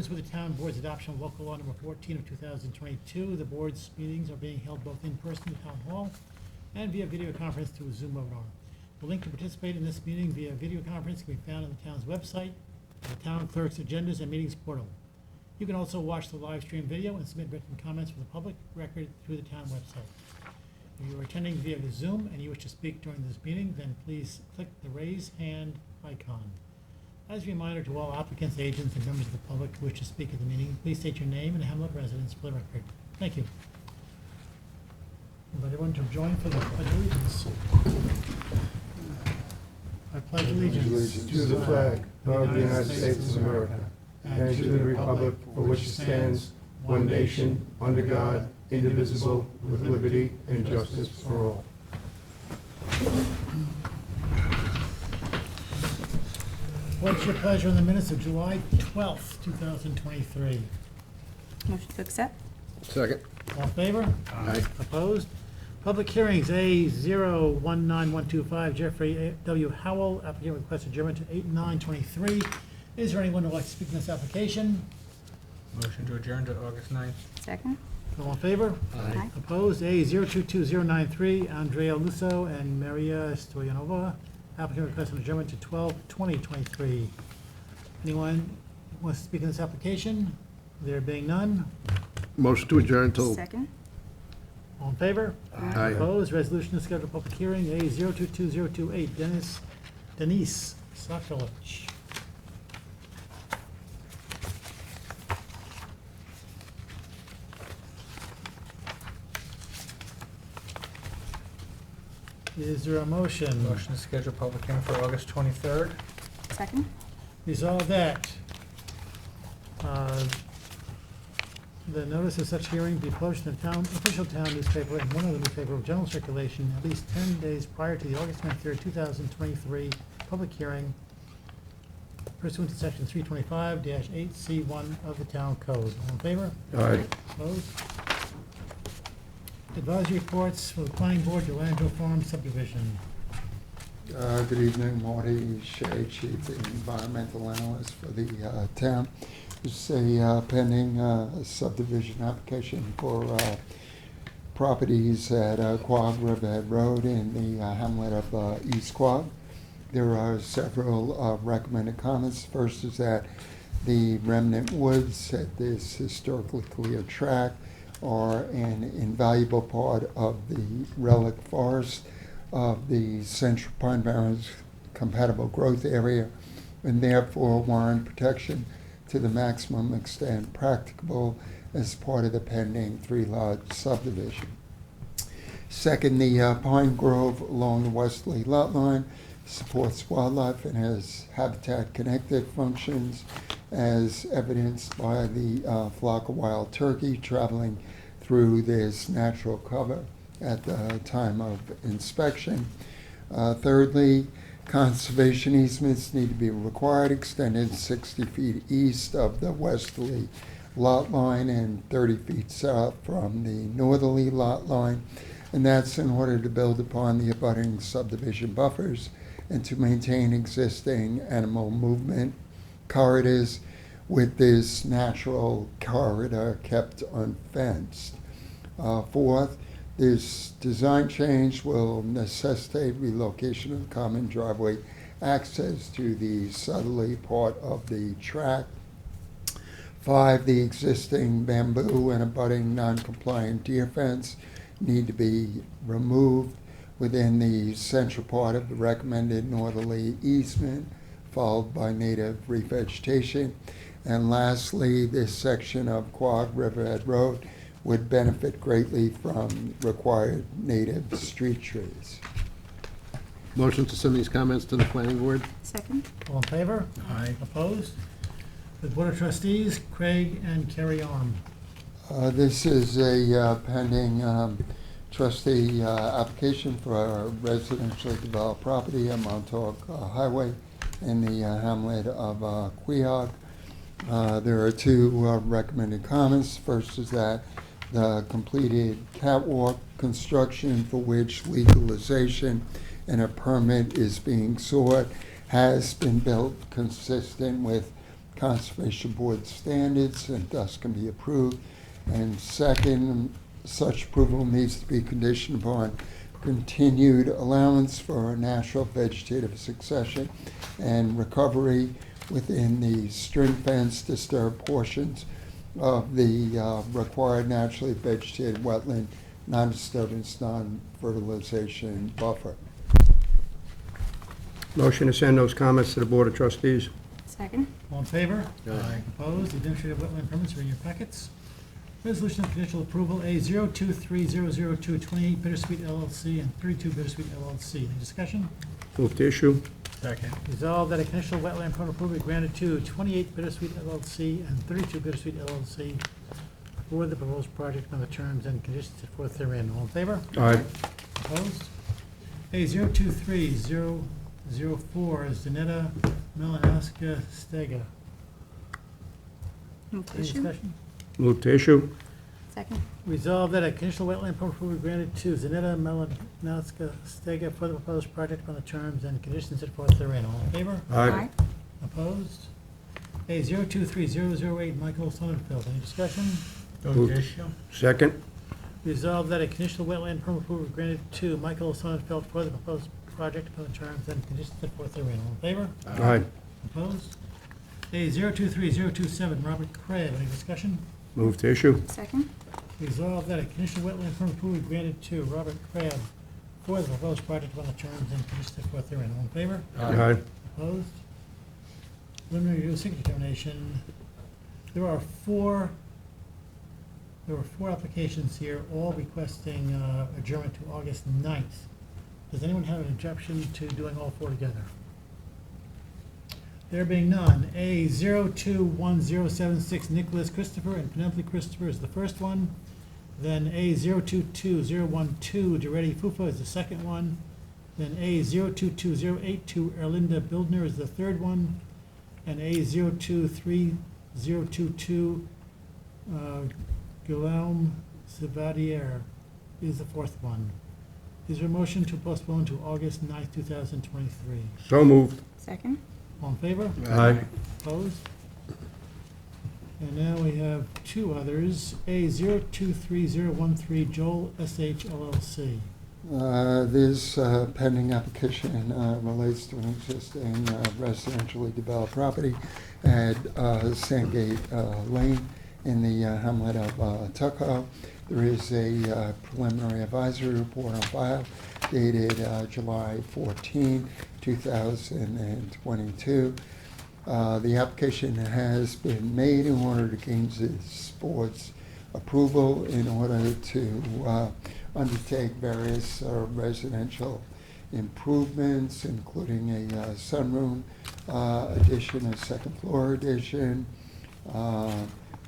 accordance with the town board's adoption of local law number 14 of 2022, the board's meetings are being held both in person at Town Hall and via video conference through Zoom webinar. The link to participate in this meeting via video conference can be found on the town's website, the town clerk's agendas and meetings portal. You can also watch the live stream video and submit written comments for the public record through the town website. If you are attending via Zoom and you wish to speak during this meeting, then please click the raise hand icon. As a reminder to all applicants, agents, and members of the public who wish to speak at the meeting, please state your name and Hamlet residence for the record. Thank you. Invite everyone to join for the pledge of allegiance. I pledge allegiance To the flag of the United States of America and to the republic for which it stands, one nation, under God, indivisible, with liberty and justice for all. What's your pleasure in the minutes of July 12th, 2023? Motion to accept? Second. All in favor? Aye. Opposed? Public hearings, A019125, Jeffrey W. Howell, applicant requests adjournment to 8/9/23. Is there anyone who would like to speak in this application? Motion to adjourn to August 9th. Second? All in favor? Aye. Opposed? A022093, Andrea Lusso and Maria Stoyanova, applicant requests an adjournment to 12/20/23. Anyone who wants to speak in this application? There being none, Motion to adjourn till. Second? all in favor? Aye. Opposed? Resolution to schedule a public hearing, A022028, Denise Sokolich. Is there a motion? Motion to schedule public hearing for August 23rd. Second? Resolve that the notice of such hearing be published in the town, official town newspaper and one other newspaper of general circulation at least 10 days prior to the August 23rd, 2023 public hearing pursuant to section 325-8C1 of the town code. All in favor? Aye. Opposed? Advisory reports for the planning board, Delandro Farm subdivision. Good evening, Marty Shea, Chief Environmental Analyst for the town. This is a pending subdivision application for properties at Quogue Riverhead Road in the hamlet of East Quogue. There are several recommended comments. First is that the remnant woods at this historically cleared tract are an invaluable part of the relic forest of the Central Pine Barrens compatible growth area, and therefore warrant protection to the maximum extent practicable as part of the pending three-lot subdivision. Second, the pine grove along the westerly lot line supports wildlife and has habitat-connected functions, as evidenced by the flock of wild turkey traveling through this natural cover at the time of inspection. Thirdly, conservation easements need to be required, extended 60 feet east of the westerly lot line and 30 feet south from the northerly lot line, and that's in order to build upon the abutting subdivision buffers and to maintain existing animal movement corridors, with this natural corridor kept unfenced. Fourth, this design change will necessitate relocation of common driveway access to the southerly part of the tract. 5, the existing bamboo and abutting non-compliant deer fence need to be removed within the central part of the recommended northerly easement, followed by native revegetation. And lastly, this section of Quogue Riverhead Road would benefit greatly from required native street trees. Motion to send these comments to the planning board. Second? All in favor? Aye. Opposed? The Board of Trustees, Craig and Carrie Arm. This is a pending trustee application for a residentially developed property on Montauk Highway in the hamlet of Quogue. There are two recommended comments. First is that the completed catwalk construction for which legalization and a permit is being sought has been built consistent with Conservation Board standards and thus can be approved. And second, such approval needs to be conditioned upon continued allowance for natural vegetative succession and recovery within the string fence disturbed portions of the required naturally vegetated wetland, non-disturbance, non-fertilization buffer. Motion to send those comments to the Board of Trustees. Second. All in favor? Aye. Opposed? The administrative wetland permits are in your packets. Resolution of conditional approval, A 023002, 28 Bittersweet LLC and 32 Bittersweet LLC. Any discussion? Move to issue. Second. Resolved that a conditional wetland permit approval be granted to 28 Bittersweet LLC and 32 Bittersweet LLC for the proposed project on the terms and conditions set forth therein. All in favor? Aye. Opposed? A 023004, Zanetta Melanowska Stega. Move to Any issue. discussion? Move to issue. Second. Resolved that a conditional wetland permit approval be granted to Zanetta Melanowska Stega for the proposed project on the terms and conditions set forth therein. All in favor? Aye. Opposed? A 023008, Michael Sonnenfeld. Any discussion? Move to issue. Second. Resolved that a conditional wetland permit approval be granted to Michael Sonnenfeld for the proposed project on the terms and conditions set forth therein. All in favor? Aye. Opposed? A 023027, Robert Crabb. Any discussion? Move to issue. Second. Resolved that a conditional wetland permit approval be granted to Robert Crabb for the proposed project on the terms and conditions set forth therein. All in favor? Aye. Opposed? Preliminary review signature determination. There are four applications here, all requesting adjournment to August 9th. Does anyone have an objection to doing all four together? There being none, A 021076, Nicholas Christopher and Penelope Christopher is the first one. Then A 022012, Duretti Fufa is the second one. Then A 022082, Erlinda Bildner is the third one. And A 023022, Guillaume Sabatier is the fourth one. Is there a motion to postpone to August 9th, 2023? So moved. Second. All in favor? Aye. Opposed? And now we have two others. A 023013, Joel SH LLC. This pending application relates to an existing residentially developed property at Sandgate Lane in the hamlet of Tuckahoe. There is a preliminary advisory report on file dated July 14, 2022. The application has been made in order to gain this board's approval in order to undertake various residential improvements, including a sunroom addition, a second floor addition.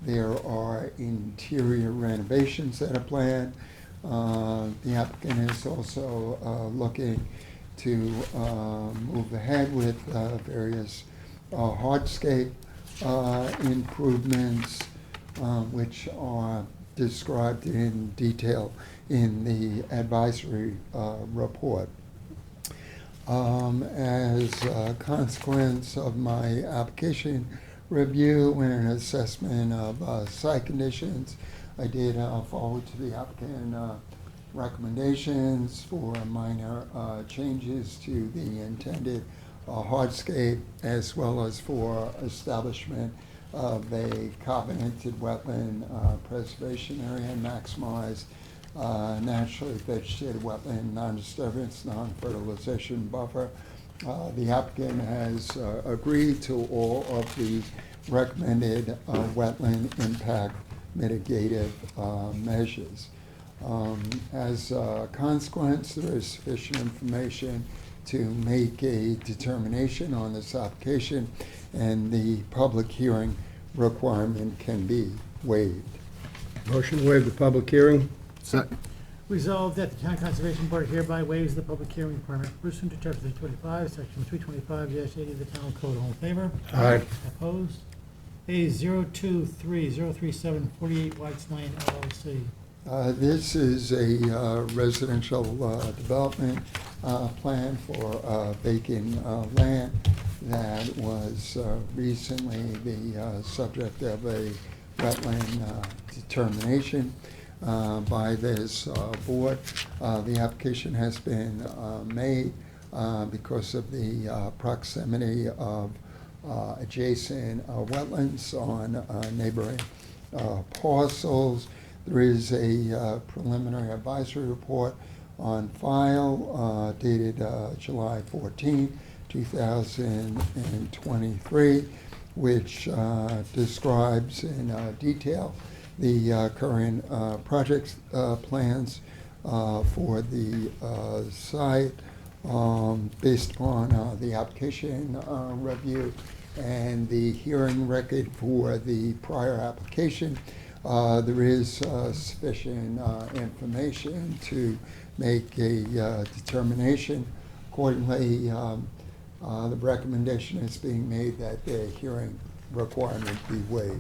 There are interior renovations that are planned. The applicant is also looking to move ahead with various hardscape improvements, which are described in detail in the advisory report. As a consequence of my application review and an assessment of site conditions, I did forward to the applicant recommendations for minor changes to the intended hardscape, as well as for establishment of a covenanted wetland preservation area and maximize naturally vegetated wetland non-disturbance, non-fertilization buffer. The applicant has agreed to all of the recommended wetland impact mitigative measures. As a consequence, there is sufficient information to make a determination on this application, and the public hearing requirement can be waived. Motion to waive the public hearing. Second. Resolved that the Town Conservation Board hereby waives the public hearing requirement pursuant to Chapter 325, Section 325-80 of the Town Code. All in favor? Aye. Opposed? A 023037, 48 White's Lane LLC. This is a residential development plan for vacant land that was recently the subject of a wetland determination by this board. The application has been made because of the proximity of adjacent wetlands on neighboring parcels. There is a preliminary advisory report on file dated July 14, 2023, which describes in detail the current project plans for the site based upon the application review and the hearing record for the prior application. There is sufficient information to make a determination. Accordingly, the recommendation is being made that the hearing requirement be waived.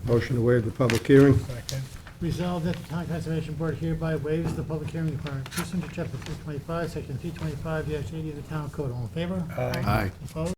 Motion to waive the public hearing. Second. Resolved that the Town Conservation Board hereby waives the public hearing requirement pursuant to Chapter 325, Section 325-80 of the Town Code. All in favor? Aye. Opposed?